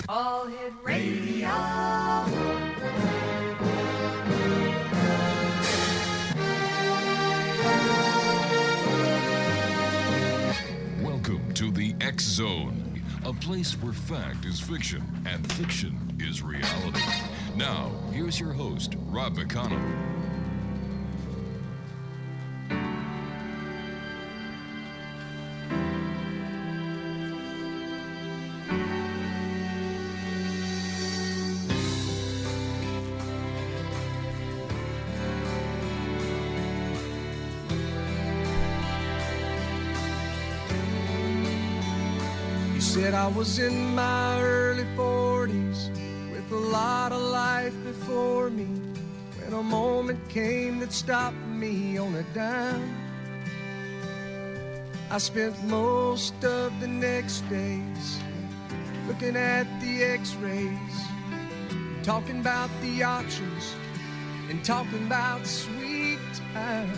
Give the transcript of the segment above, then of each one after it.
All Hit Radio. Welcome to the X Zone, a place where fact is fiction and fiction is reality. Now, here's your host, Rob McConnell. Said I was in my early 40s with a lot of life before me when a moment came that stopped me on a dime. I spent most of the next days looking at the x-rays, talking about the options and talking about sweet time.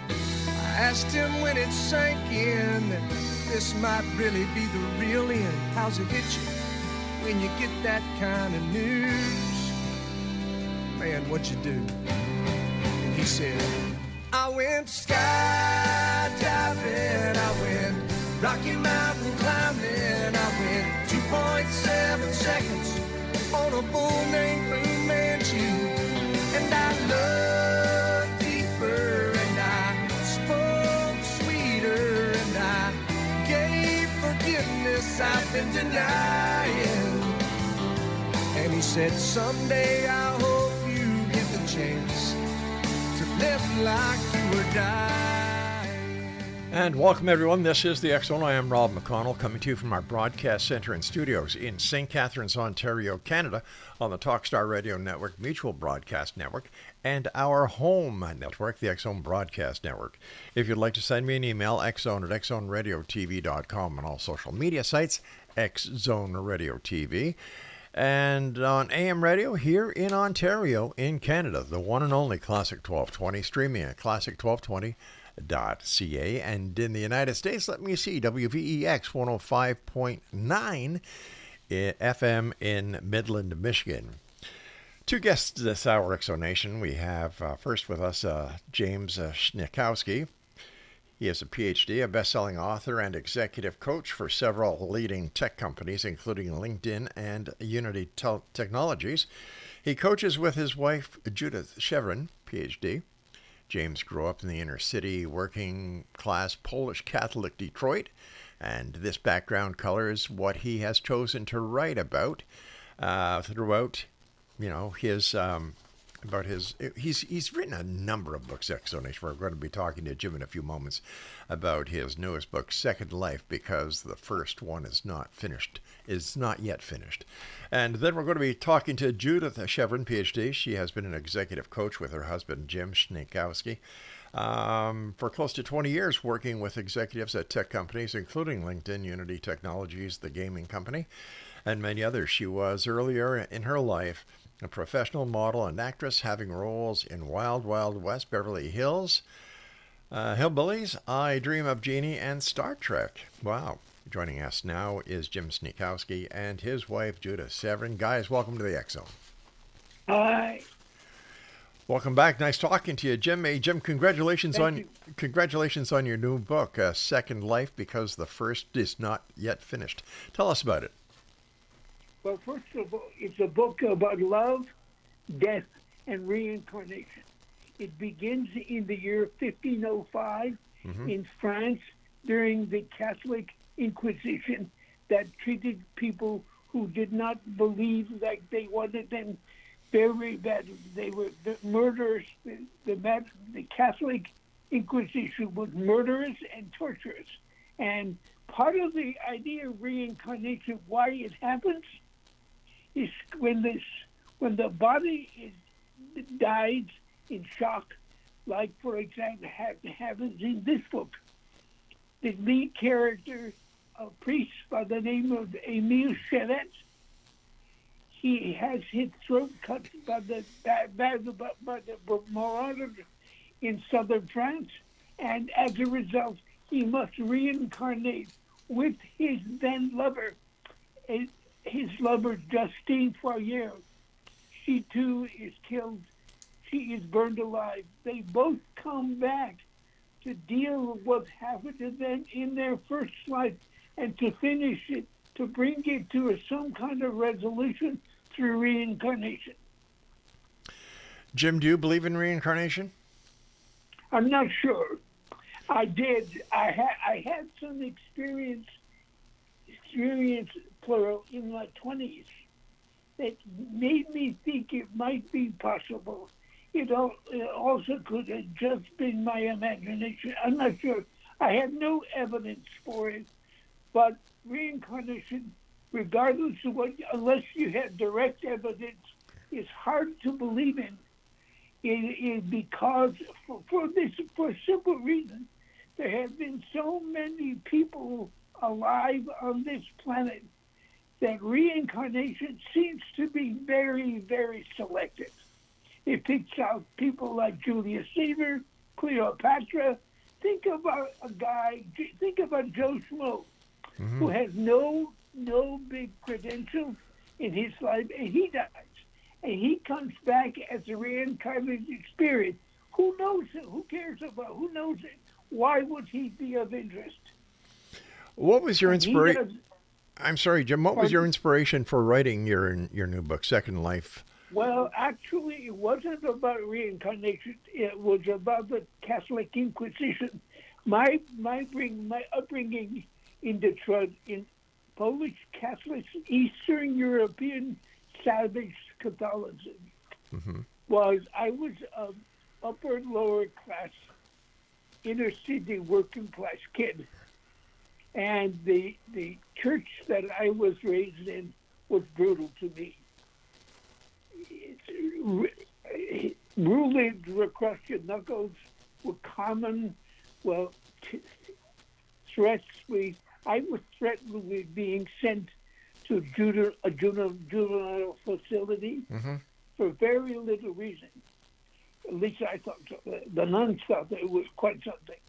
I asked him when it sank in that this might really be the real end. How's it hit you when you get that kind of news? Man, what'd you do? And he said, I went skydiving, I went Rocky Mountain climbing, I went 2.7 seconds on a bull named Blue Manchu, and I loved deeper, and I spoke sweeter, and I gave forgiveness I've been denying. And he said, someday I hope you get the chance to live like you were dying. And welcome, everyone. This is the X Zone. I am Rob McConnell, coming to you from our broadcast center and studios in St. Catharines, Ontario, Canada, on the Talkstar Radio Network, Mutual Broadcast Network, and our home network, the X Zone Broadcast Network. If you'd like to send me an email, xzone@xzoneradiotv.com, on all social media sites, X Zone Radio TV. And on AM radio here in Ontario, in Canada, the one and only Classic 1220, streaming at classic1220.ca. And in the United States, let me see, WVEX 105.9 FM in Midland, Michigan. Two guests this hour, Exonation. We have first with us James SNIECHOWSKI. He is a PhD, a best-selling author, and executive coach for several leading tech companies, including LinkedIn and Unity Technologies. He coaches with his wife, JUDITH, SHERVEN, PhD. James grew up in the inner-city, working-class Polish Catholic Detroit, and this background colors what he has chosen to write about throughout, his he's written a number of books, Exonation. We're going to be talking to Jim in a few moments about his newest book, Second Life, because the first one is not yet finished. And then we're going to be talking to JUDITH SHERVEN, PhD. She has been an executive coach with her husband, Jim SNIECHOWSKI, for close to 20 years, working with executives at tech companies, including LinkedIn, Unity Technologies, the gaming company, and many others. She was, earlier in her life, a professional model and actress, having roles in Wild Wild West, Beverly Hills, Hillbillies, I Dream of Jeannie, and Star Trek. Wow. Joining us now is Jim SNIECHOWSKI and his wife, JUDITH SHERVEN. Guys, welcome to the X Zone. Hi. Welcome back. Nice talking to you, Jim. Hey, Jim, congratulations on your new book, Second Life, because the first is not yet finished. Tell us about it. Well, first of all, it's a book about love, death, and reincarnation. It begins in the year 1505 in France during the Catholic Inquisition that treated people who did not believe like they wanted them very bad. They were the murderers. The Catholic Inquisition was murderers and torturers. And part of the idea of reincarnation, why it happens, is when the body dies in shock, like, for example, happens in this book. The lead character, a priest by the name of Émile Charette, he has his throat cut by the marauders in southern France, and as a result, he must reincarnate with his then lover and his lover, Justine Fourier, she too is killed. She is burned alive. They both come back to deal with what happened to them in their first life and to finish it, to bring it to some kind of resolution through reincarnation. Jim, do you believe in reincarnation? I'm not sure. I did. I had some experience, plural, in my 20s that made me think it might be possible. It also could have just been my imagination. I'm not sure. I have no evidence for it. But reincarnation, regardless of what, unless you have direct evidence, is hard to believe in. Because for a simple reason, there have been so many people alive on this planet that reincarnation seems to be very, very selective. It picks out people like Julius Caesar, Cleopatra. Think about Joe Schmo, who has no big credentials in his life, and he dies. And he comes back as a reincarnated spirit. Who knows it? Who cares about? Who knows it? Why would he be of interest? What was your inspiration? I'm sorry, Jim. What was your inspiration for writing your new book, Second Life? Well, actually, it wasn't about reincarnation. It was about the Catholic Inquisition. My upbringing in Detroit, in Polish Catholics, Eastern European Savage Catholicism, was I was an upper lower class, inner city working class kid, and the church that I was raised in was brutal to me. Rulings across your knuckles were common. Well, threats. I was threatened with being sent to a juvenile facility for very little reason. At least I thought so. The nuns thought it was quite something.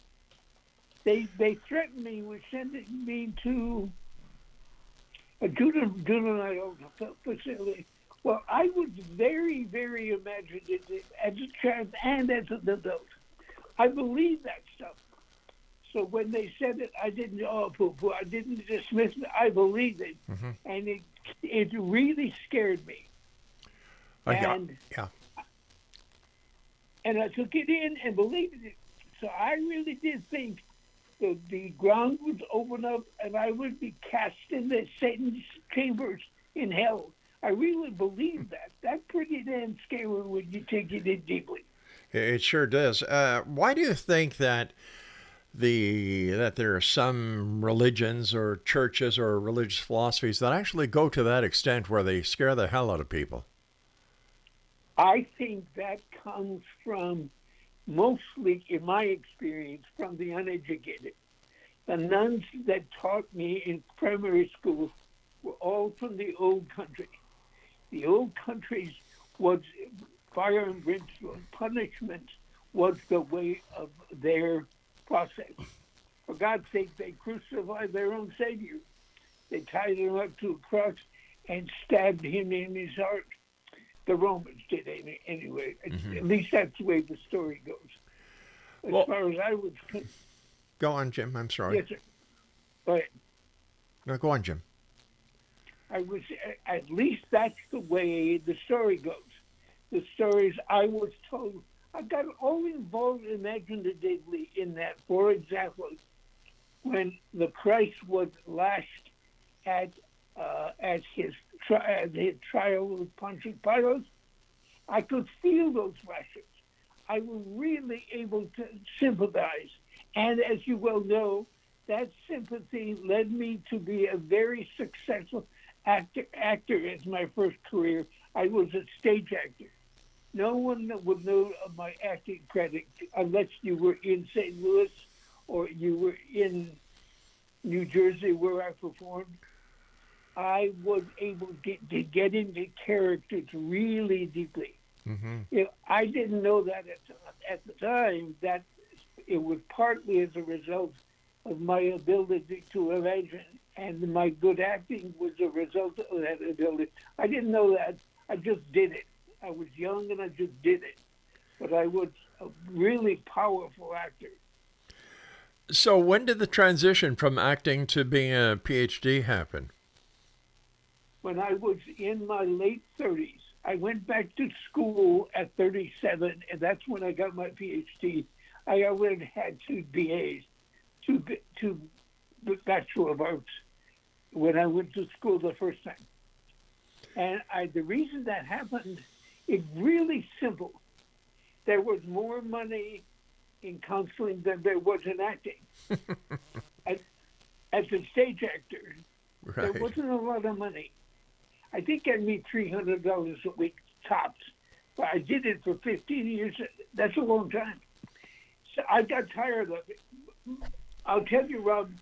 They threatened me with sending me to a juvenile facility. Well, I was very, very imaginative as a child and as an adult. I believed that stuff. So when they said it, I didn't I didn't dismiss it. I believed it, and it really scared me. And I took it in and believed it. So I really did think that the ground would open up and I would be cast into Satan's chambers in hell. I really believed that. That's pretty damn scary when you take it in deeply. It sure does. Why do you think that there are some religions or churches or religious philosophies that actually go to that extent where they scare the hell out of people? I think that comes from, mostly in my experience, from the uneducated. The nuns that taught me in primary school were all from the old country. The old countries was fire and brimstone. Punishment was the way of their process. For God's sake, they crucified their own Savior. They tied him up to a cross and stabbed him in his heart. The Romans did anyway. At least that's the way the story goes. As far as I was concerned. Go on, Jim. I'm sorry. Yes, sir. Go ahead. No, go on, Jim. At least that's the way the story goes. The stories I was told, I got all involved imaginatively in that. For example, when the Christ was lashed at his trial with Pontius Pilate, I could feel those lashes. I was really able to sympathize. And as you well know, that sympathy led me to be a very successful actor as my first career. I was a stage actor. No one would know of my acting credit unless you were in St. Louis or you were in New Jersey where I performed. I was able to get into characters really deeply. I didn't know that at the time, that it was partly as a result of my ability to imagine and my good acting was a result of that ability. I didn't know that. I just did it. I was young and I just did it. But I was a really powerful actor. So when did the transition from acting to being a PhD happen? When I was in my late 30s, I went back to school at 37, and that's when I got my PhD. I already had 2 BAs, two Bachelor of Arts, when I went to school the first time. And the reason that happened is really simple. There was more money in counseling than there was in acting. As a stage actor, there wasn't a lot of money. I think I made $300 a week tops, but I did it for 15 years. That's a long time. So I got tired of it. I'll tell you, Rob,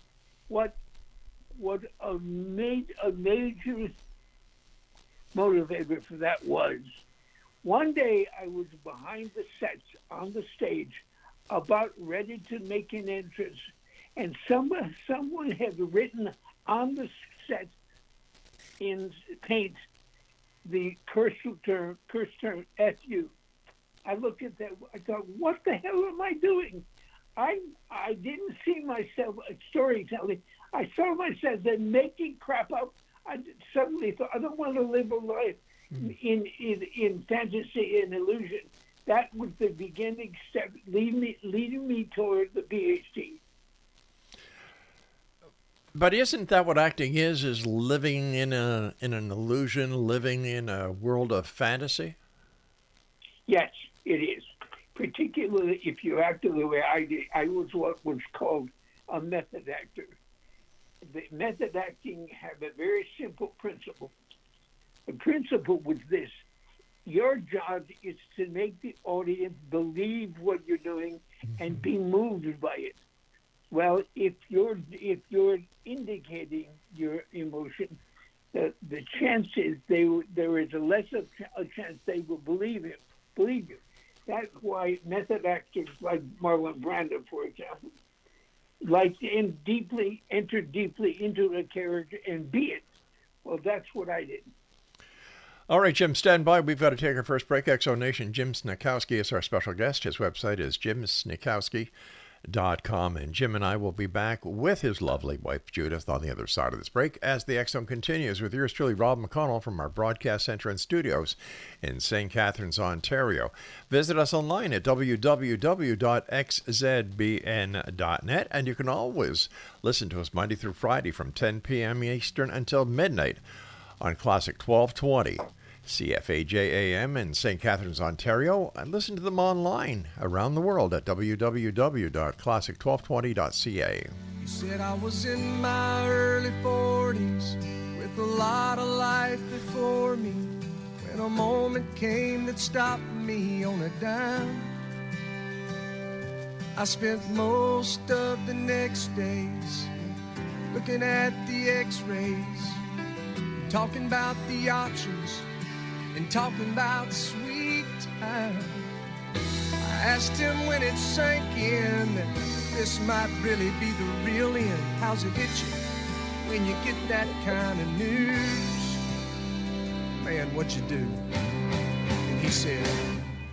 what a major motivator for that was. One day I was behind the sets on the stage, about ready to make an entrance, and someone had written on the set in paint the curse term "F-U." I looked at that. I thought, what the hell am I doing? I didn't see myself as storytelling. I saw myself as making crap up. I suddenly thought, I don't want to live a life in fantasy and illusion. That was the beginning step, leading me toward the PhD. But isn't that what acting is living in an illusion, living in a world of fantasy? Yes, it is. Particularly if you act the way I did. I was what was called a method actor. The method acting had a very simple principle. The principle was this: your job is to make the audience believe what you're doing and be moved by it. Well, if you're indicating your emotion, the chances there is a less of a chance they will believe you. That's why method actors like Marlon Brando, for example, like to enter deeply into a character and be it. Well, that's what I did. All right, Jim, stand by. We've got to take our first break. Exo Nation, Jim SNIECHOWSKI is our special guest. His website is jimsniechowski.com, and Jim and I will be back with his lovely wife, Judith, on the other side of this break as the Exxon continues with yours truly, Rob McConnell, from our broadcast center and studios in St. Catharines, Ontario. Visit us online at www.xzbn.net, and you can always listen to us Monday through Friday from 10 p.m. Eastern until midnight on Classic 1220. CFAJAM in St. Catharines, Ontario, and listen to them online around the world at www.classic1220.ca. You said I was in my early 40s with a lot of life before me, when a moment came that stopped me on a dime. I spent most of the next days looking at the x-rays, talking about the options and talking about sweet time. I asked him when it sank in that this might really be the real end. How's it hit you when you get that kind of news? Man, what you do? And he said,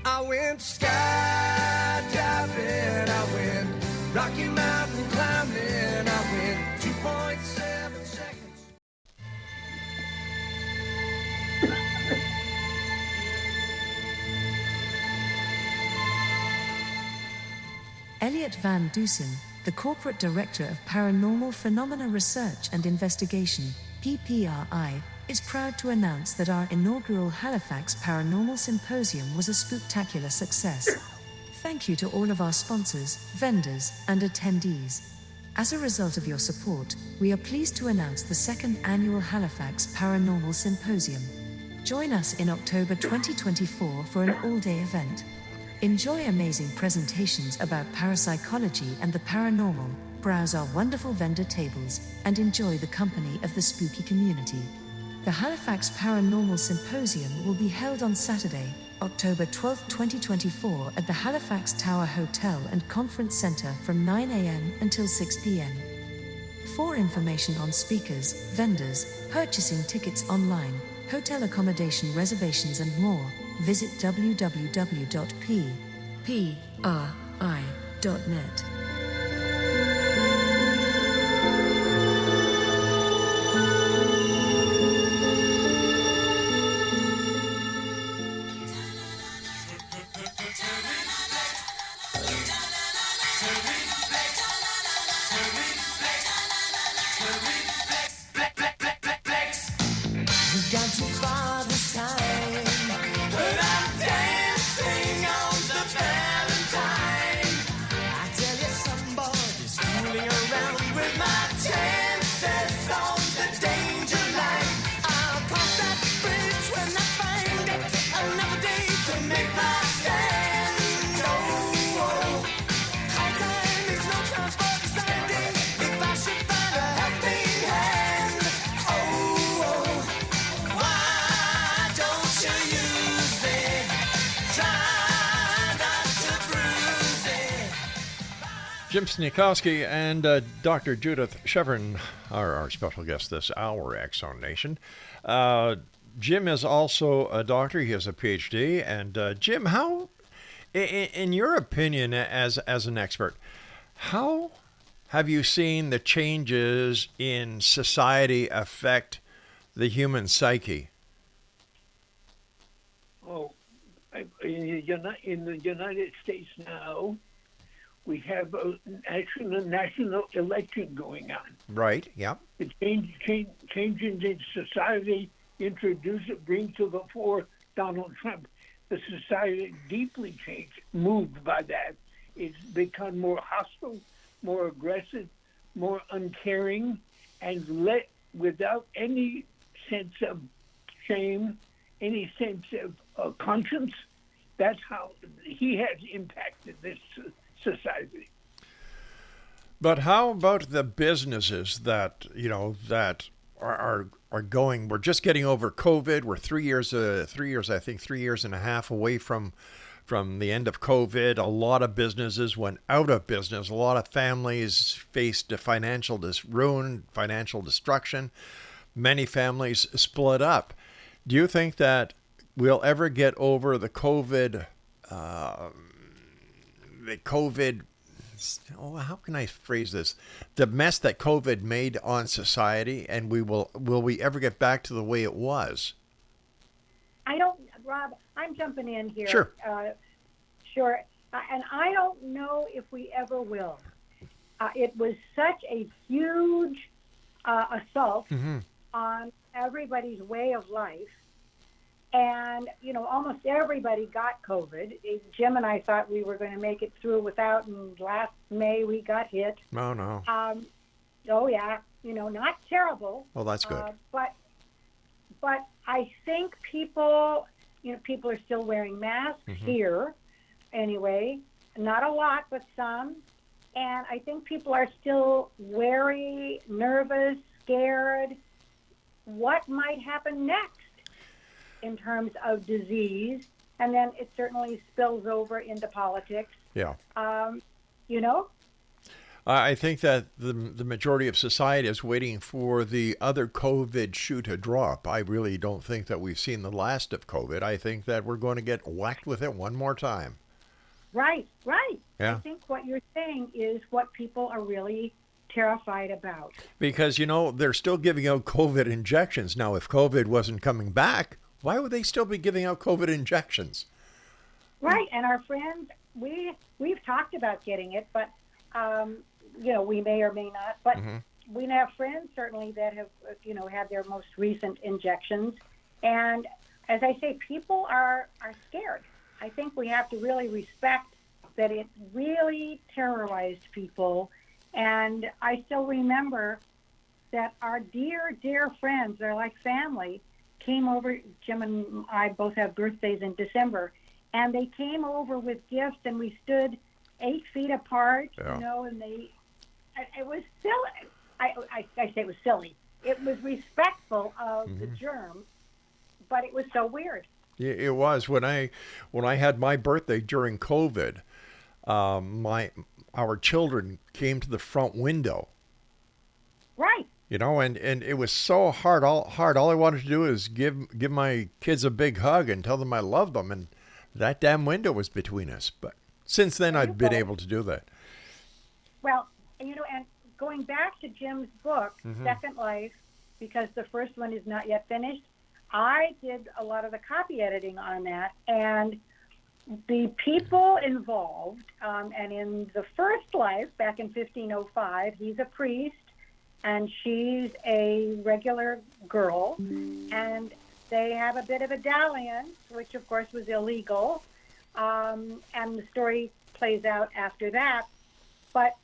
I went skydiving, I went Rocky Mountain climbing, I went 2.7 seconds. Elliot Van Dusen, the Corporate Director of Paranormal Phenomena Research and Investigation, PPRI, is proud to announce that our inaugural Halifax Paranormal Symposium was a spooktacular success. Thank you to all of our sponsors, vendors, and attendees. As a result of your support, we are pleased to announce the second annual Halifax Paranormal Symposium. Join us in October 2024 for an all-day event. Enjoy amazing presentations about parapsychology and the paranormal, browse our wonderful vendor tables, and enjoy the company of the spooky community. The Halifax Paranormal Symposium will be held on Saturday, October 12, 2024 at the Halifax Tower Hotel and Conference Centre from 9 a.m. until 6 p.m. For information on speakers, vendors, purchasing tickets online, hotel accommodation reservations and more, visit www.ppri.net. We've gone too far this time, but I'm dancing on the Valentine. I tell you, somebody's fooling around with my chances on the danger line. I'll cross that bridge when I find it. Another day to make my stand. Oh, oh. High time is no time for deciding if I should find a helping hand. Oh, oh. Why don't you use it? Try not to bruise it. Jim SNIECHOWSKI and Dr. Judith SHERVEN are our special guests this hour, X Zone Nation. Jim is also a doctor. He has a PhD. And Jim, how, in your opinion, as an expert, how have you seen the changes in society affect the human psyche? Oh, in the United States now, we have a national election going on. Right, yeah. The changes in society bring to the fore Donald Trump. The society deeply changed, moved by that. It's become more hostile, more aggressive, more uncaring, and without any sense of shame, any sense of conscience. That's how he has impacted this society. But how about the businesses that, that are going? We're just getting over COVID. We're 3 years, I think 3 years and a half away from the end of COVID. A lot of businesses went out of business. A lot of families faced financial ruin, financial destruction. Many families split up. Do you think that we'll ever get over the COVID, how can I phrase this? The mess that COVID made on society, and will we ever get back to the way it was? Rob, I'm jumping in here. Sure. Sure. And I don't know if we ever will. It was such a huge assault on everybody's way of life. And, almost everybody got COVID. Jim and I thought we were going to make it through without, and last May we got hit. Oh, no. Oh, yeah. Not terrible. Well, that's good. But I think people are still wearing masks here anyway. Not a lot, but some. And I think people are still wary, nervous, scared. What might happen next in terms of disease? And then it certainly spills over into politics. Yeah. I think that the majority of society is waiting for the other COVID shoe to drop. I really don't think that we've seen the last of COVID. I think that we're going to get whacked with it one more time. Right. Yeah. I think what you're saying is what people are really terrified about. Because, they're still giving out COVID injections. Now, if COVID wasn't coming back, why would they still be giving out COVID injections? Right. And our friends, we've talked about getting it, but, we may or may not. But we have friends certainly that have, had their most recent injections. And as I say, people are scared. I think we have to really respect that it really terrorized people. And I still remember that our dear, dear friends, they're like family, came over. Jim and I both have birthdays in December, and they came over with gifts, and we stood 8 feet apart, and it was silly. I say it was silly. It was respectful of the germ, but it was so weird. Yeah, it was. When I had my birthday during COVID, our children came to the front window You know, and it was so hard. All I wanted to do is give my kids a big hug and tell them I love them, and that damn window was between us. But since then, I've been able to do that. Well, and going back to Jim's book, Second Life, because the first one is not yet finished, I did a lot of the copy editing on that, and the people involved, and in the first life, back in 1505, he's a priest, and she's a regular girl, and they have a bit of a dalliance, which of course was illegal, and the story plays out after that. But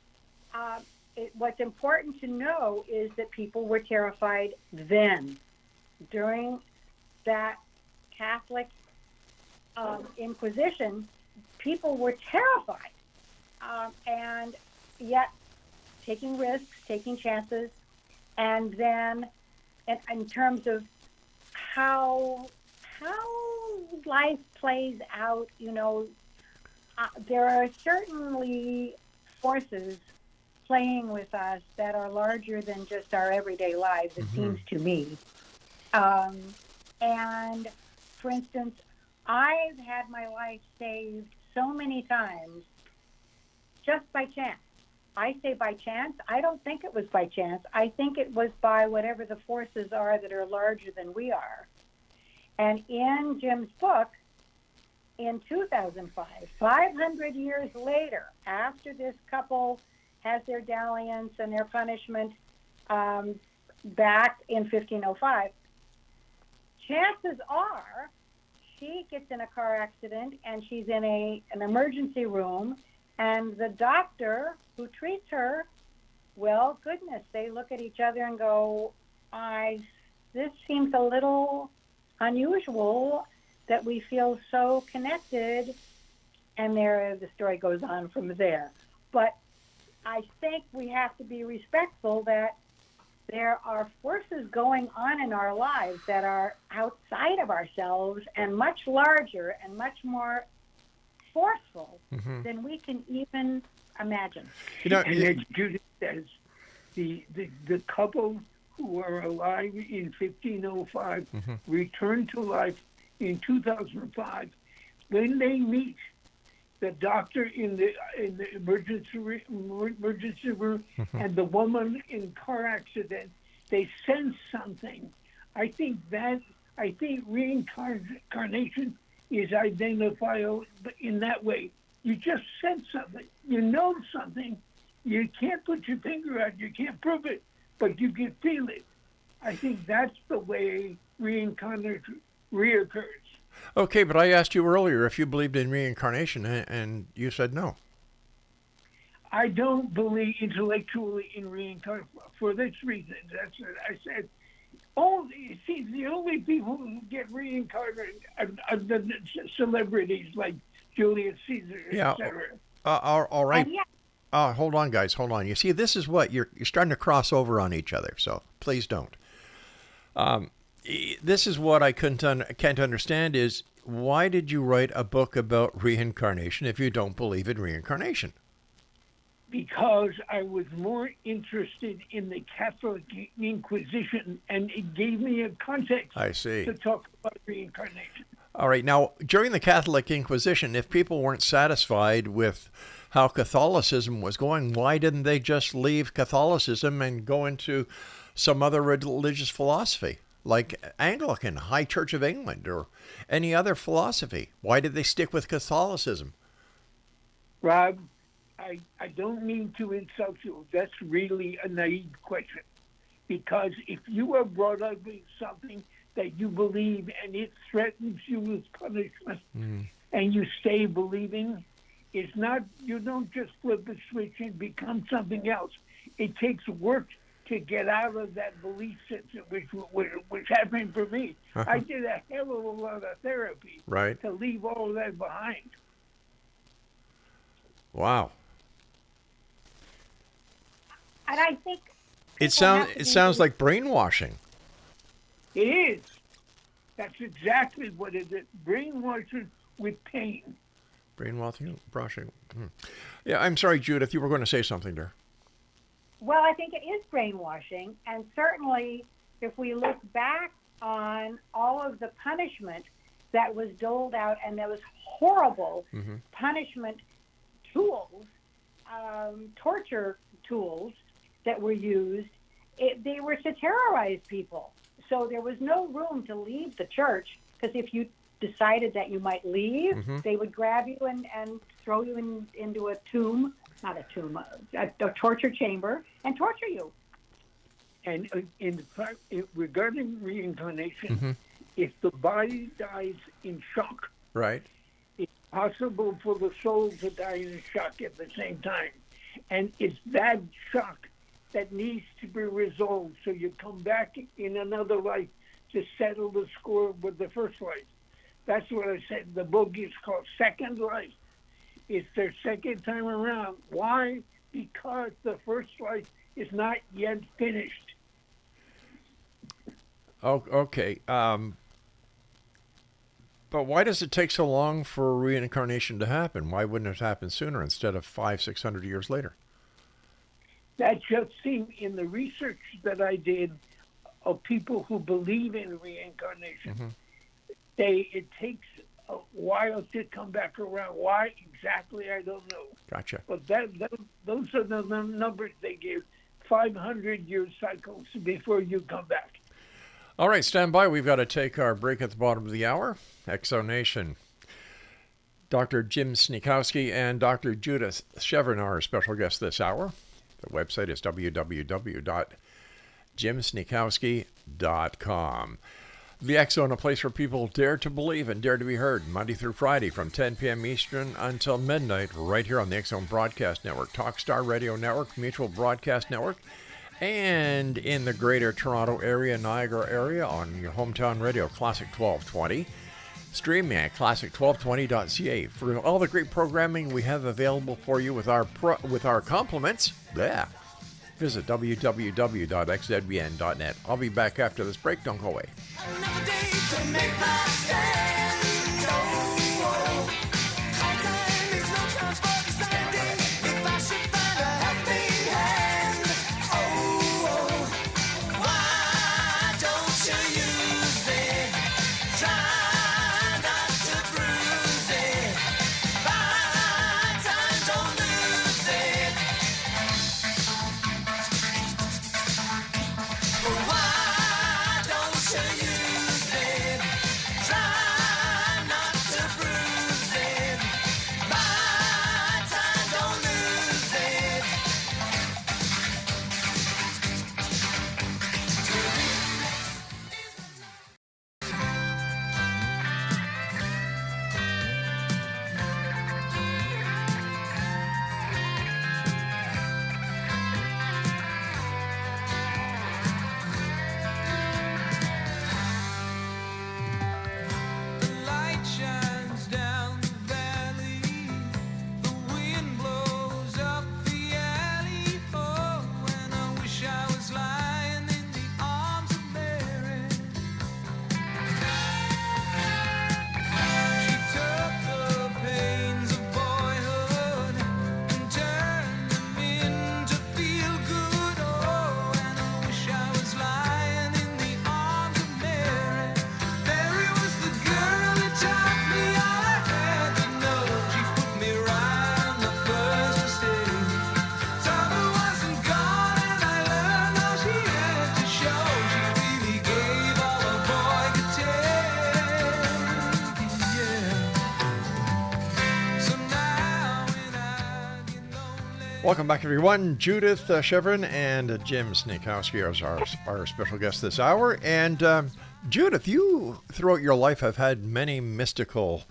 what's important to know is that people were terrified then, during that Catholic Inquisition. People were terrified, and yet taking risks, taking chances, and then in terms of how life plays out, there are certainly forces playing with us that are larger than just our everyday lives, it seems to me. And for instance, I've had my life saved so many times just by chance. I say by chance. I don't think it was by chance. I think it was by whatever the forces are that are larger than we are. And in Jim's book, in 2005, 500 years later, after this couple has their dalliance and their punishment back in 1505, chances are she gets in a car accident and she's in an emergency room, and the doctor who treats her, well, goodness, they look at each other and go, this seems a little unusual that we feel so connected, and the story goes on from there. But I think we have to be respectful that there are forces going on in our lives that are outside of ourselves and much larger and much more forceful than we can even imagine. And as Judith says, the couple who were alive in 1505 returned to life in 2005. When they meet the doctor in the emergency room and the woman in car accident, they sense something. I think reincarnation is identifiable in that way. You just sense something. You know something. You can't put your finger out. You can't prove it, but you can feel it. I think that's the way reincarnation reoccurs. Okay, but I asked you earlier if you believed in reincarnation, and you said no. I don't believe intellectually in reincarnation for this reason. That's what I said. The only people who get reincarnated are the celebrities like Julius Caesar, etc. All right. Hold on, guys. Hold on. You see, this is what you're starting to cross over on each other. So please don't. This is what I can't understand is, why did you write a book about reincarnation if you don't believe in reincarnation? Because I was more interested in the Catholic Inquisition, and it gave me a context to talk about reincarnation. All right. Now, during the Catholic Inquisition, if people weren't satisfied with how Catholicism was going, why didn't they just leave Catholicism and go into some other religious philosophy, like Anglican, High Church of England, or any other philosophy? Why did they stick with Catholicism? Rob, I don't mean to insult you. That's really a naive question. Because if you are brought up with something that you believe and it threatens you with punishment, and you stay believing, it's not, you don't just flip a switch and become something else. It takes work to get out of that belief system, which happened for me. I did a hell of a lot of therapy to leave all of that behind. Wow. And I think it sounds like brainwashing. It is. That's exactly what it is. Brainwashing with pain. Brainwashing. Yeah, I'm sorry, Judith. You were going to say something there. Well, I think it is brainwashing, and certainly if we look back on all of the punishment that was doled out and those horrible punishment tools, torture tools that were used, they were to terrorize people. So there was no room to leave the church, because if you decided that you might leave, they would grab you and throw you into a tomb, not a tomb, a torture chamber, and torture you. And in fact, regarding reincarnation, if the body dies in shock, Right. it's possible for the soul to die in shock at the same time. And it's that shock that needs to be resolved, so you come back in another life to settle the score with the first life. That's what I said. The book is called Second Life. It's their second time around. Why? Because the first life is not yet finished. Oh, okay. But why does it take so long for reincarnation to happen? Why wouldn't it happen sooner instead of 500-600 years later? That just seemed in the research that I did of people who believe in reincarnation. It takes a while to come back around. Why exactly, I don't know. Gotcha. But those are the numbers they give. 500-year cycles before you come back. All right, stand by. We've got to take our break at the bottom of the hour. Exonation. Dr. Jim SNIECHOWSKI and Dr. Judith SHERVEN are our special guests this hour. The website is www.jimsniechowski.com. The X Zone, a place where people dare to believe and dare to be heard, Monday through Friday from 10 p.m. Eastern until midnight, right here on the X Zone Broadcast Network, Talkstar Radio Network, Mutual Broadcast Network, and in the Greater Toronto Area, Niagara area, on your hometown radio, Classic 1220. Streaming at classic1220.ca. For all the great programming we have available for you with our compliments, visit www.xzbn.net. I'll be back after this break. Don't go away. Another day to make my stand. Oh, high time is no time for deciding if I should find a helping hand. Oh, why don't you use it? Try not to bruise it. Buy time, don't lose it. Why don't you use it? Try not to bruise it. Buy time, don't lose it. The light shines down the valley. The wind blows up the alley. Oh, and I wish I was lying in the arms of Mary. She took the pains of boyhood and turned them into feel good. Oh, and I wish I was lying in the arms of Mary. Mary was the girl that taught me all I had to know. She put me right on the first mistake. Summer wasn't gone and I learned all she had to show. She really gave all a boy could take. Yeah. So now when I get lonely. Welcome back, everyone. Judith SHERVEN and Jim SNIECHOWSKI are our special guests this hour. And Judith, you, throughout your life, have had many mystical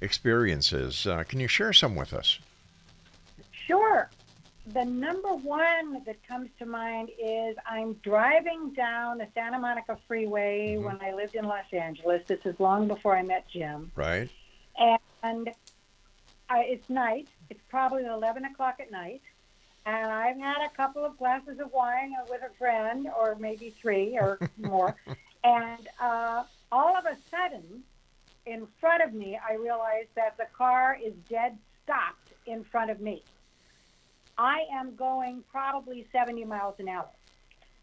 experiences. Can you share some with us? Sure. The number one that comes to mind is I'm driving down the Santa Monica Freeway when I lived in Los Angeles. This is long before I met Jim. Right? And it's night. It's probably 11 o'clock at night. And I've had a couple of glasses of wine with a friend, or maybe 3 or more. And all of a sudden, in front of me, I realized that the car is dead stopped in front of me. I am going probably 70 miles an hour.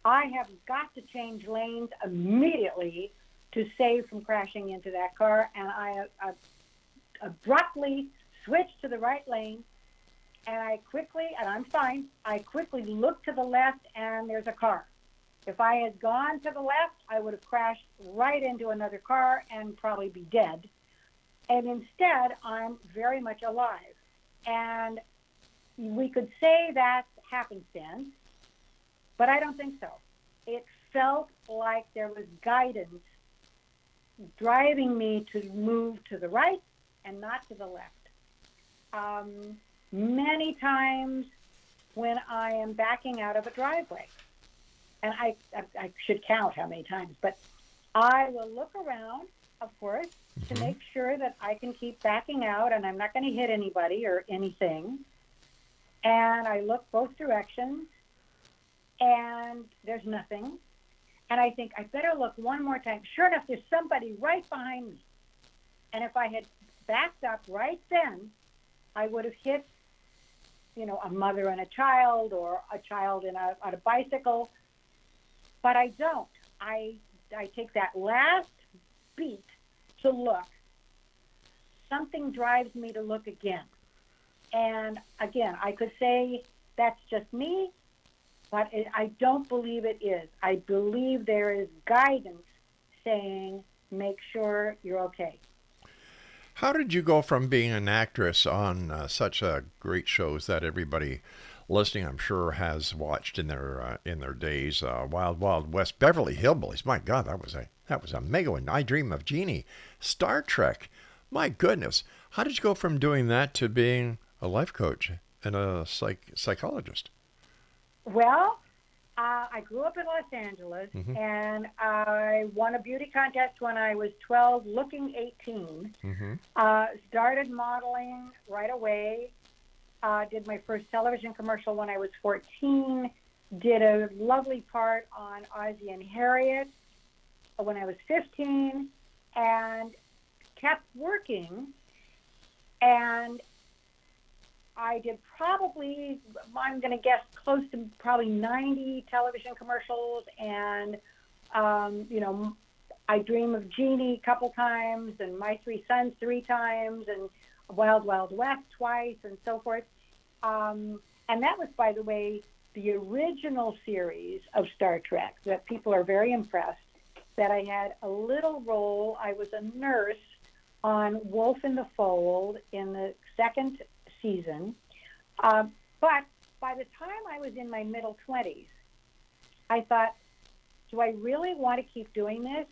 I have got to change lanes immediately to save from crashing into that car, and I abruptly switch to the right lane, and I'm fine, I quickly look to the left, and there's a car. If I had gone to the left, I would have crashed right into another car and probably be dead. And instead, I'm very much alive. And we could say that's happenstance, but I don't think so. It felt like there was guidance driving me to move to the right and not to the left. Many times when I am backing out of a driveway, and I should count how many times, but I will look around, of course, to make sure that I can keep backing out and I'm not going to hit anybody or anything. And I look both directions, and there's nothing. And I think, I better look one more time. Sure enough, there's somebody right behind me. And if I had backed up right then, I would have hit, a mother and a child, or a child on a bicycle. But I don't. I take that last beat to look. Something drives me to look again. And again, I could say that's just me, but I don't believe it is. I believe there is guidance saying, make sure you're okay. How did you go from being an actress on such great shows that everybody listening, I'm sure, has watched in their days? Wild Wild West, Beverly Hillbillies. My God, that was a mega one. I Dream of Jeannie, Star Trek. My goodness, how did you go from doing that to being a life coach and a psychologist? Well, I grew up in Los Angeles, and I won a beauty contest when I was 12, looking 18. Started modeling right away. Did my first television commercial when I was 14. Did a lovely part on Ozzie and Harriet when I was 15, and kept working. And I did probably, I'm going to guess, close to probably 90 television commercials, and, I Dream of Jeannie a couple times, and My Three Sons 3 times, and Wild Wild West twice, and so forth. And that was, by the way, the original series of Star Trek that people are very impressed that I had a little role. I was a nurse on Wolf in the Fold in the second season. But by the time I was in my middle 20s, I thought, do I really want to keep doing this?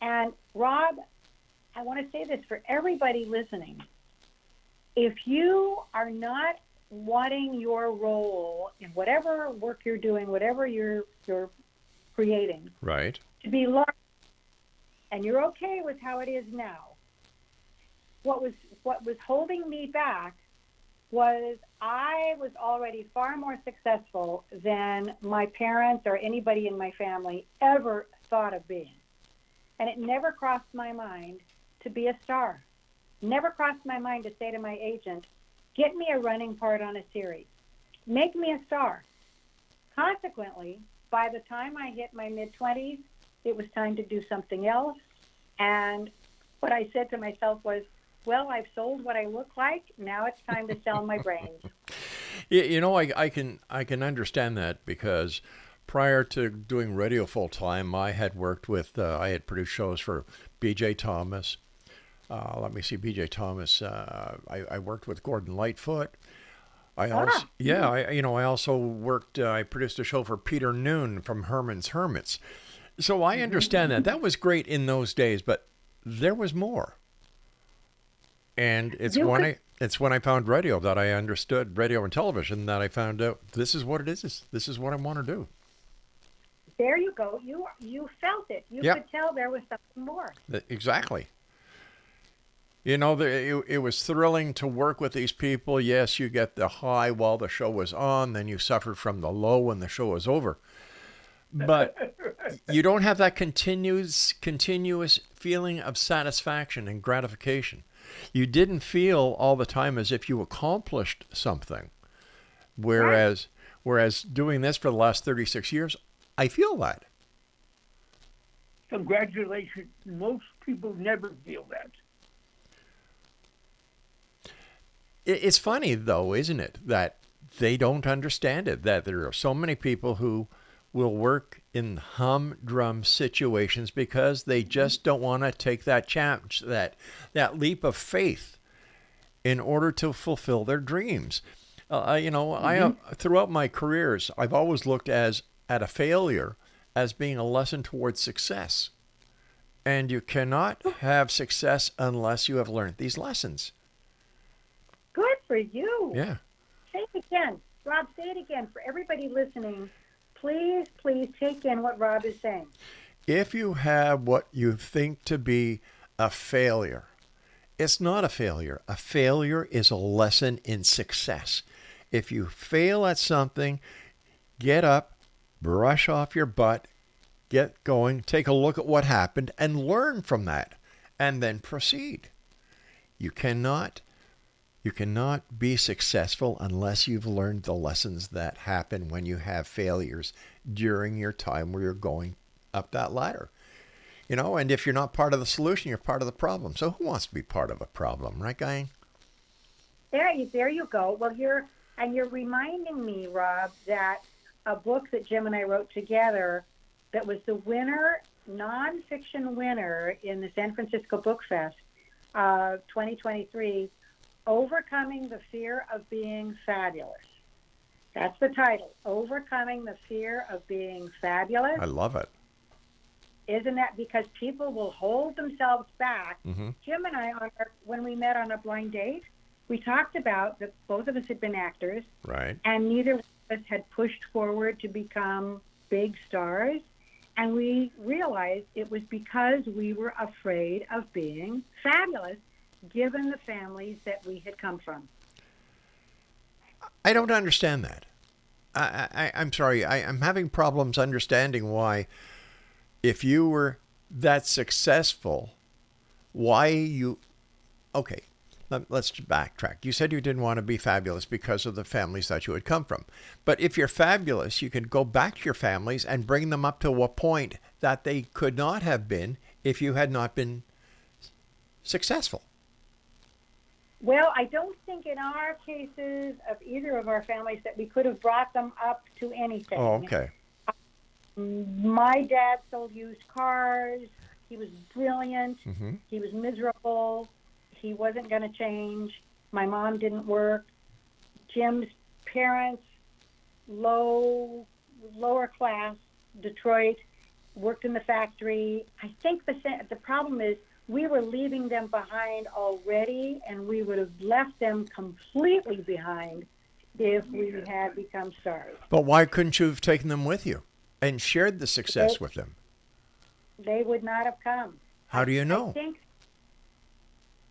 And Rob, I want to say this for everybody listening. If you are not wanting your role in whatever work you're doing, whatever you're creating, right, to be large, and you're okay with how it is now, what was holding me back was I was already far more successful than my parents or anybody in my family ever thought of being. And it never crossed my mind to be a star. Never crossed my mind to say to my agent, get me a running part on a series. Make me a star. Consequently, by the time I hit my mid-20s, it was time to do something else. And what I said to myself was, well, I've sold what I look like. Now it's time to sell my brains. I can understand that, because prior to doing radio full time, I had worked with, I had produced shows for B.J. Thomas. B.J. Thomas. I worked with Gordon Lightfoot. I also worked. I produced a show for Peter Noon from Herman's Hermits. So I understand that. That was great in those days, but there was more. And it's when I found radio that I understood radio and television, that I found out this is what it is. This is what I want to do. There you go. You felt it. You could tell there was something more. Exactly. It was thrilling to work with these people. Yes, you get the high while the show was on, then you suffered from the low when the show was over. But you don't have that continuous feeling of satisfaction and gratification. You didn't feel all the time as if you accomplished something. Whereas doing this for the last 36 years, I feel that. Congratulations. Most people never feel that. It's funny, though, isn't it, that they don't understand it, that there are so many people who will work in humdrum situations because they just don't want to take that chance, that leap of faith in order to fulfill their dreams. Throughout my careers, I've always looked at a failure as being a lesson towards success. And you cannot have success unless you have learned these lessons. Good for you. Yeah. Say it again. Rob, say it again. For everybody listening, please take in what Rob is saying. If you have what you think to be a failure, it's not a failure. A failure is a lesson in success. If you fail at something, get up, brush off your butt, get going, take a look at what happened, and learn from that, and then proceed. You cannot be successful unless you've learned the lessons that happen when you have failures during your time where you're going up that ladder. And if you're not part of the solution, you're part of the problem. So who wants to be part of a problem, right, Guy? There you go. Well, you're reminding me, Rob, that a book that Jim and I wrote together that was the winner, nonfiction winner in the San Francisco Book Fest 2023, Overcoming the Fear of Being Fabulous. That's the title, Overcoming the Fear of Being Fabulous. I love it. Isn't that because people will hold themselves back? Mm-hmm. Jim and I, when we met on a blind date, we talked about that both of us had been actors. Right. And neither of us had pushed forward to become big stars. And we realized it was because we were afraid of being fabulous, given the families that we had come from. I don't understand that. I'm sorry. I'm having problems understanding why, if you were that successful, okay, let's backtrack. You said you didn't want to be fabulous because of the families that you had come from. But if you're fabulous, you can go back to your families and bring them up to a point that they could not have been if you had not been successful. Well, I don't think in our cases of either of our families that we could have brought them up to anything. Oh, okay. My dad sold used cars. He was brilliant. Mm-hmm. He was miserable. He wasn't going to change. My mom didn't work. Jim's parents, lower class, Detroit, worked in the factory. I think the problem is we were leaving them behind already, and we would have left them completely behind if we had become stars. But why couldn't you have taken them with you and shared the success with them? They would not have come. How do you know? I think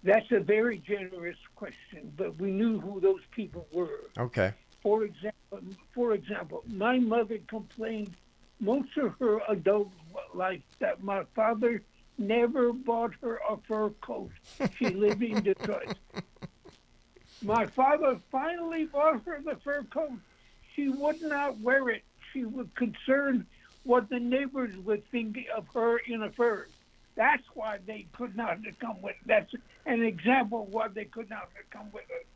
That's a very generous question, but we knew who those people were. Okay. For example, my mother complained most of her adult life that my father never bought her a fur coat. She lived in Detroit. My father finally bought her the fur coat. She would not wear it. She was concerned what the neighbors would think of her in a fur. That's why they could not have come with it. That's an example of why they could not have come with it.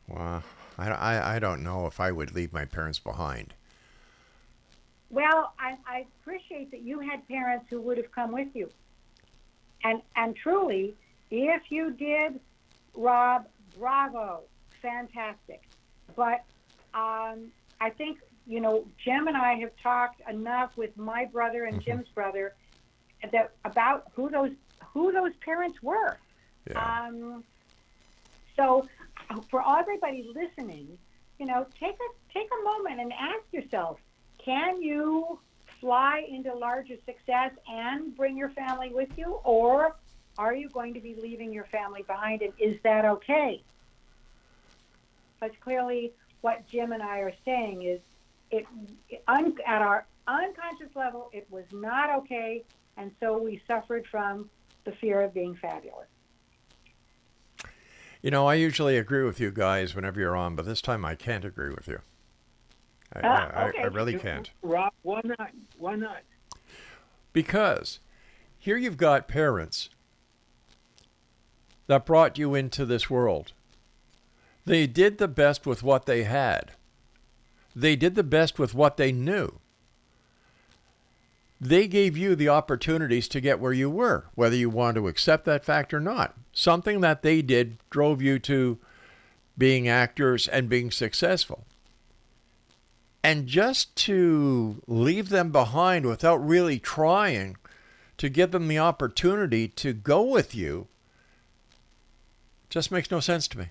Wow. I don't know if I would leave my parents behind. Well, I appreciate that you had parents who would have come with you. And truly, if you did, Rob, bravo, fantastic. But I think, Jim and I have talked enough with my brother and Jim's brother about who those parents were. Yeah. So for everybody listening, take a moment and ask yourself, can you fly into larger success and bring your family with you, or are you going to be leaving your family behind, and is that okay? Because clearly what Jim and I are saying is at our unconscious level, it was not okay, and so we suffered from the fear of being fabulous. I usually agree with you guys whenever you're on, but this time I can't agree with you. Okay. I really can't. Rob, why not? Why not? Because here you've got parents that brought you into this world. They did the best with what they had. They did the best with what they knew. They gave you the opportunities to get where you were, whether you want to accept that fact or not. Something that they did drove you to being actors and being successful. And just to leave them behind without really trying to give them the opportunity to go with you just makes no sense to me.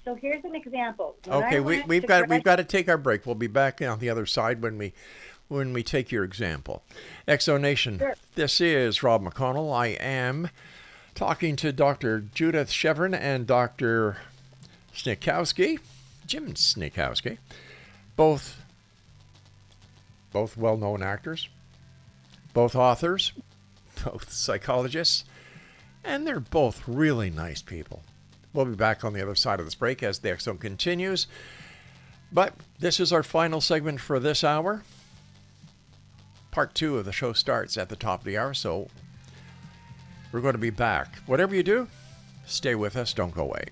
So here's an example. Okay, we've got to take our break. We'll be back on the other side when we take your example. Exo Nation, Sure. This is Rob McConnell. I am talking to Dr. Judith SHERVEN and Dr. SNIECHOWSKI, Jim SNIECHOWSKI, both well-known actors, both authors, both psychologists, and they're both really nice people. We'll be back on the other side of this break as the Exo continues. But this is our final segment for this hour. Part 2 of the show starts at the top of the hour, so we're going to be back. Whatever you do, stay with us. Don't go away.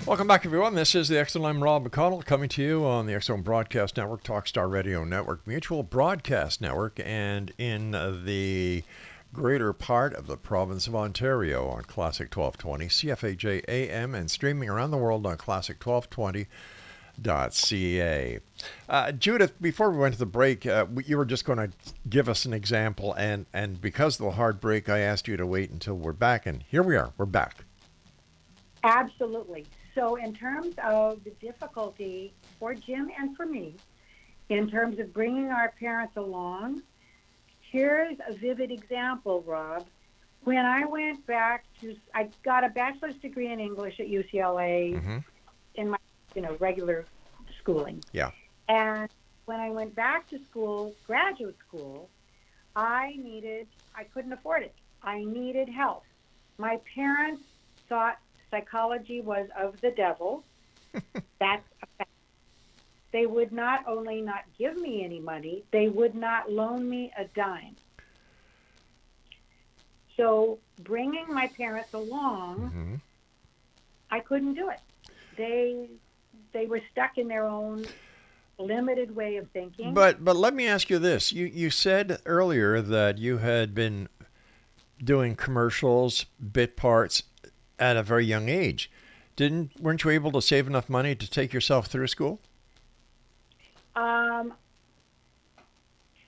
Welcome back, everyone. This is the Excellent. I'm Rob McConnell, coming to you on the Excellent Broadcast Network, Talkstar Radio Network, Mutual Broadcast Network, and in the greater part of the province of Ontario on Classic 1220, CFAJ AM, and streaming around the world on Classic1220.ca. Judith, before we went to the break, you were just going to give us an example, and because of the hard break, I asked you to wait until we're back, and here we are. We're back. Absolutely. So in terms of the difficulty for Jim and for me, in terms of bringing our parents along, here's a vivid example, Rob. When I went back I got a bachelor's degree in English at UCLA in my, regular schooling. Yeah. And when I went back to school, graduate school, I couldn't afford it. I needed help. My parents thought psychology was of the devil. That's a fact. They would not only not give me any money, they would not loan me a dime. So bringing my parents along, I couldn't do it. They were stuck in their own limited way of thinking. But let me ask you this. You said earlier that you had been doing commercials, bit parts, at a very young age. Weren't you able to save enough money to take yourself through school?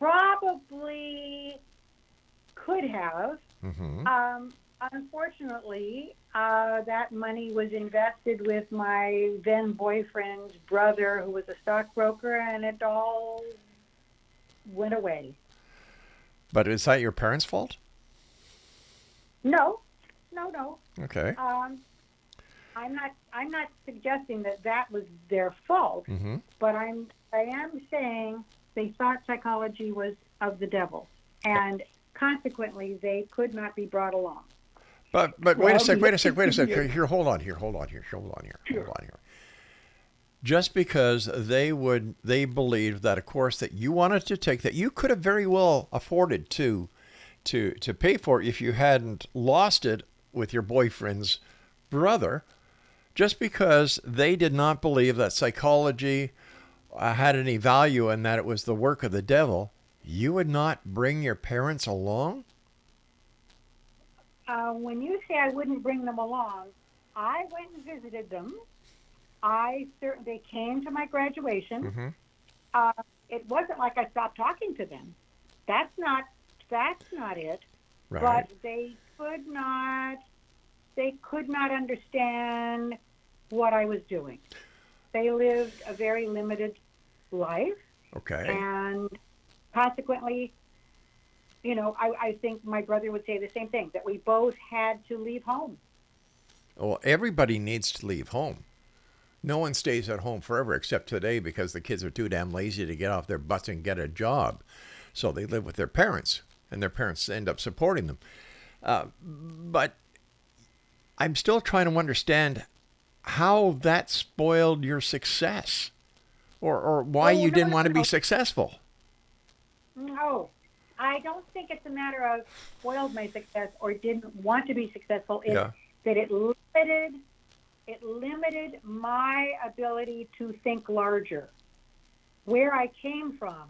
Probably could have. Unfortunately, that money was invested with my then boyfriend's brother, who was a stockbroker, and it all went away. But is that your parents' fault? No. Okay. I'm not suggesting that was their fault, but I am saying they thought psychology was of the devil, and consequently they could not be brought along. But wait a sec. Here, hold on here. Just because they believed that a course that you wanted to take that you could have very well afforded to pay for if you hadn't lost it with your boyfriend's brother, just because they did not believe that psychology had any value and that it was the work of the devil, you would not bring your parents along? When you say I wouldn't bring them along, I went and visited them. They came to my graduation. It wasn't like I stopped talking to them. That's not it. Right. But they could not understand what I was doing. They lived a very limited life. Okay. And consequently, I think my brother would say the same thing, that we both had to leave home. Well, everybody needs to leave home. No one stays at home forever except today because the kids are too damn lazy to get off their butts and get a job. So they live with their parents, and their parents end up supporting them. But I'm still trying to understand how that spoiled your success, or why you didn't want to be successful. No, I don't think it's a matter of spoiled my success or didn't want to be successful. It's that it limited my ability to think larger. Where I came from,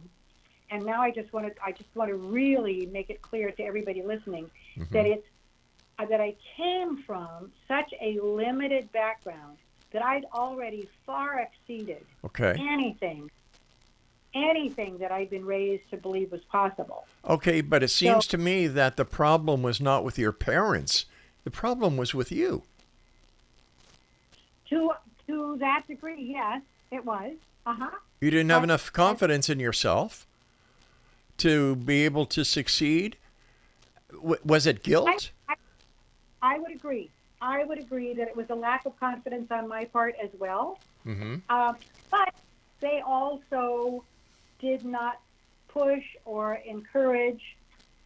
and now I just want to really make it clear to everybody listening that I came from such a limited background that I'd already far exceeded anything that I'd been raised to believe was possible. Okay, but it seems to me that the problem was not with your parents. The problem was with you. To that degree, yes, it was. You didn't have enough confidence in yourself to be able to succeed. Was it guilt? I would agree. I would agree that it was a lack of confidence on my part as well. But they also did not push or encourage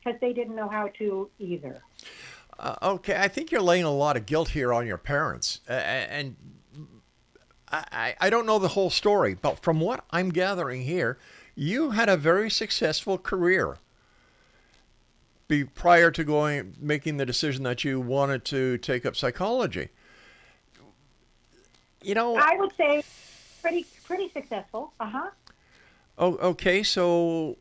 because they didn't know how to either. Okay, I think you're laying a lot of guilt here on your parents. And I don't know the whole story, but from what I'm gathering here, you had a very successful career prior to making the decision that you wanted to take up psychology. I would say pretty successful. Oh, okay. So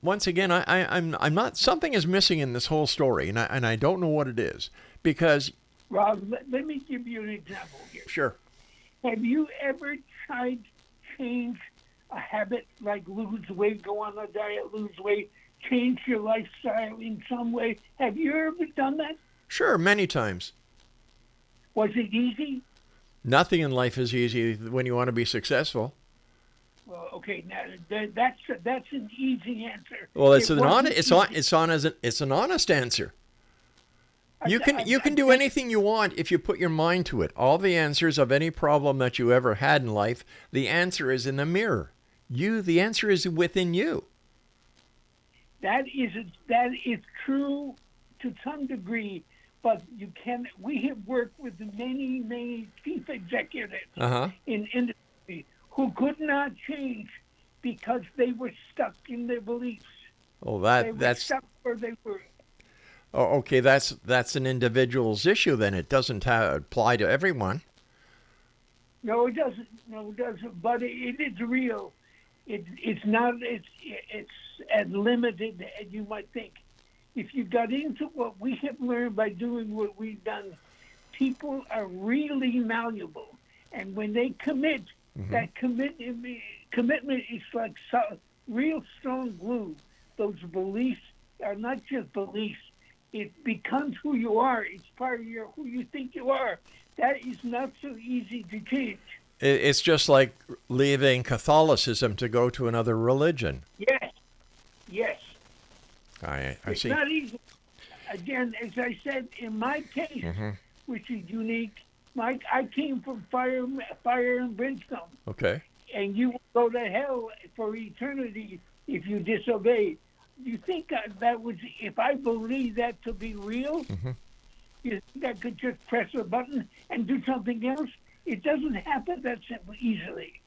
once again, I'm not. Something is missing in this whole story, and I don't know what it is. Because Rob, let me give you an example here. Sure. Have you ever tried to change a habit, like lose weight, go on a diet, lose weight, change your lifestyle in some way? Have you ever done that? Sure, many times. Was it easy? Nothing in life is easy when you want to be successful. Well, okay, now that's an easy answer. Well, it's an honest answer. You can do anything you want if you put your mind to it. All the answers of any problem that you ever had in life, the answer is in the mirror. The answer is within you. That is true to some degree, but we have worked with many chief executives in industry who could not change because they were stuck in their beliefs. Oh, they were stuck where they were. Oh, okay, that's an individual's issue then. It doesn't apply to everyone. No, it doesn't. But it is real. It's not. It's as limited as you might think. If you got into what we have learned by doing what we've done, people are really malleable, and when they commit, that commitment is like real strong glue. Those beliefs are not just beliefs. It becomes who you are. It's part of who you think you are. That is not so easy to change. It's just like leaving Catholicism to go to another religion. Yes, yes. I It's see. not easy. Again, as I said, in my case, which is unique, I came from fire and brimstone, Okay. and you will go to hell for eternity if you disobey. You think that was, if I believe that to be real, you think I could just press a button and do something else? It doesn't happen that simple easily.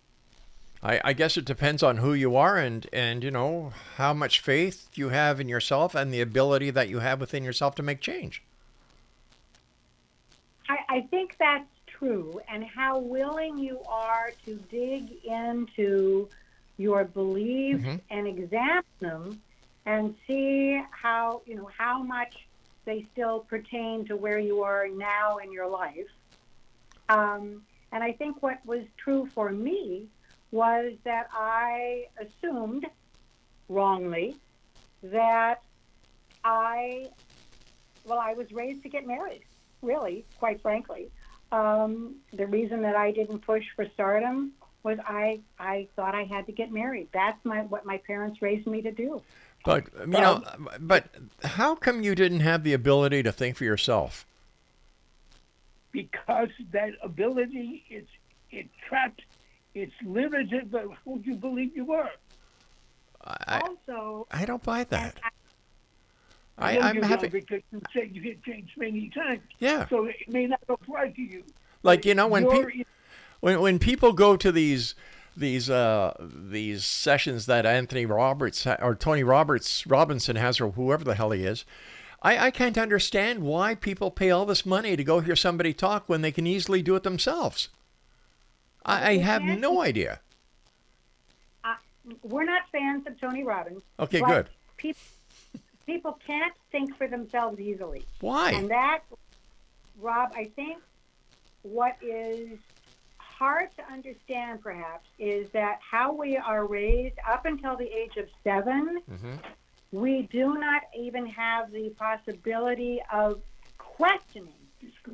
I guess it depends on who you are and you know, how much faith you have in yourself and the ability that you have within yourself to make change. I think that's true, and how willing you are to dig into your beliefs and examine them and see how, you know, how much they still pertain to where you are now in your life. And I think what was true for me was that I assumed wrongly that I was raised to get married, really, quite frankly. The reason that I didn't push for stardom was I thought I had to get married. That's what my parents raised me to do. But, you know, but how come you didn't have the ability to think for yourself? Because that ability, it's trapped, it's limited by who you believe you are. Also, I don't buy that. I'm I'm happy. because you said you get changed many times. Yeah. So it may not apply to you. Like, you know, You're when people go to these sessions that Anthony Roberts or Tony Robinson has, or whoever the hell he is, I can't understand why people pay all this money to go hear somebody talk when they can easily do it themselves. I have no idea. we're not fans of Tony Robbins. Okay, but good. People can't think for themselves easily. Why? And that, Rob, I think what is hard to understand, perhaps, is that how we are raised up until the age of 7, we do not even have the possibility of questioning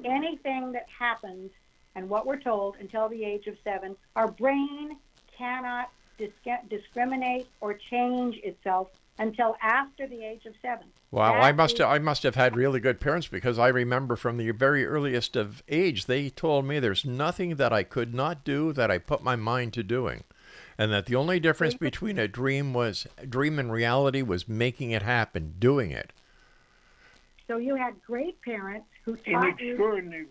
anything that happens and what we're told until the age of 7. Our brain cannot discriminate or change itself until after the age of 7. Wow, I must have had really good parents, because I remember from the very earliest of age, they told me there's nothing that I could not do that I put my mind to doing, and that the only difference between a dream and reality was making it happen, doing it. So you had great parents who and taught you extraordinary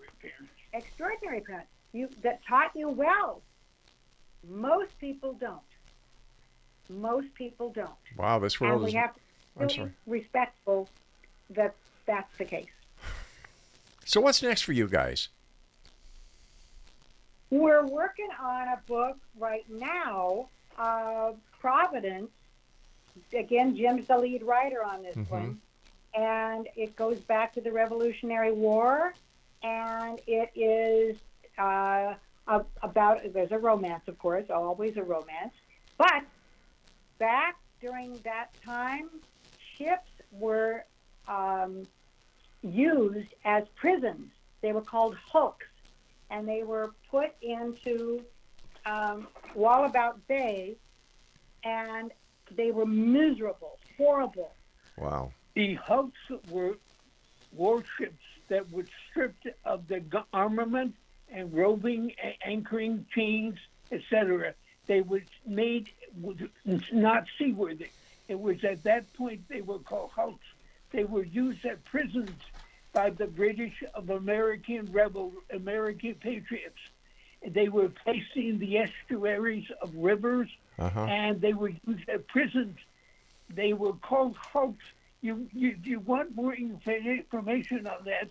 parents. that taught you well. Most people don't. Most people don't. Wow, this And world we is... have to I'm be sorry. respectful that that's the case. So what's next for you guys? We're working on a book right now, Providence. Again, Jim's the lead writer on this one. And it goes back to the Revolutionary War. And it is about, there's a romance, of course, always a romance. But back during that time, ships were used as prisons. They were called hulks, and they were put into Wallabout Bay, and they were miserable, horrible. Wow. The hulks were warships that were stripped of the armament and roving, anchoring chains, etc. They were made not seaworthy. It was at that point they were called hulks. They were used as prisons by the British of American patriots. They were placed in the estuaries of rivers, and they were used as prisons. They were called hulks. You want more information on that?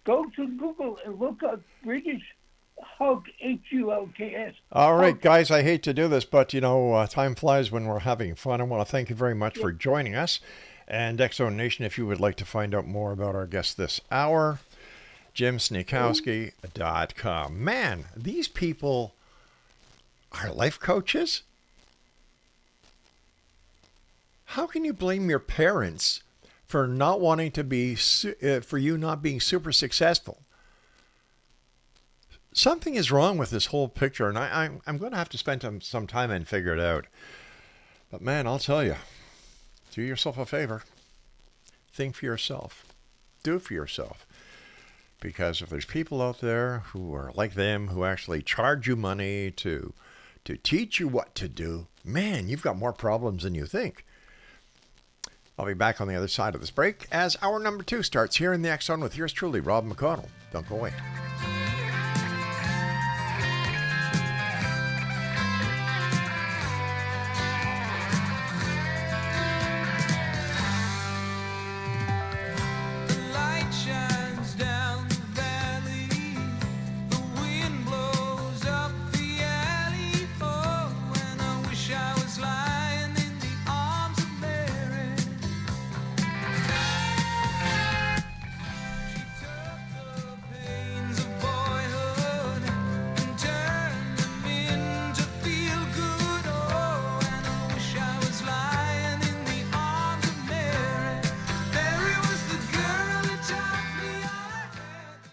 Go to Google and look up British Hulk, Hulks. All right, guys, I hate to do this, but, you know, time flies when we're having fun. I want to thank you very much for joining us. And X-Zone Nation, if you would like to find out more about our guest this hour, SNIECHOWSKI.com. Man, these people are life coaches? How can you blame your parents for not wanting to be, for you not being super successful? something is wrong with this whole picture, and I'm going to have to spend some time and figure it out. But man, I'll tell you, do yourself a favor. Think for yourself. Do it for yourself. Because if there's people out there who are like them, who actually charge you money to teach you what to do, man, you've got more problems than you think. I'll be back on the other side of this break as hour number 2 starts here in the X Zone with yours truly, Rob McConnell. Don't go away.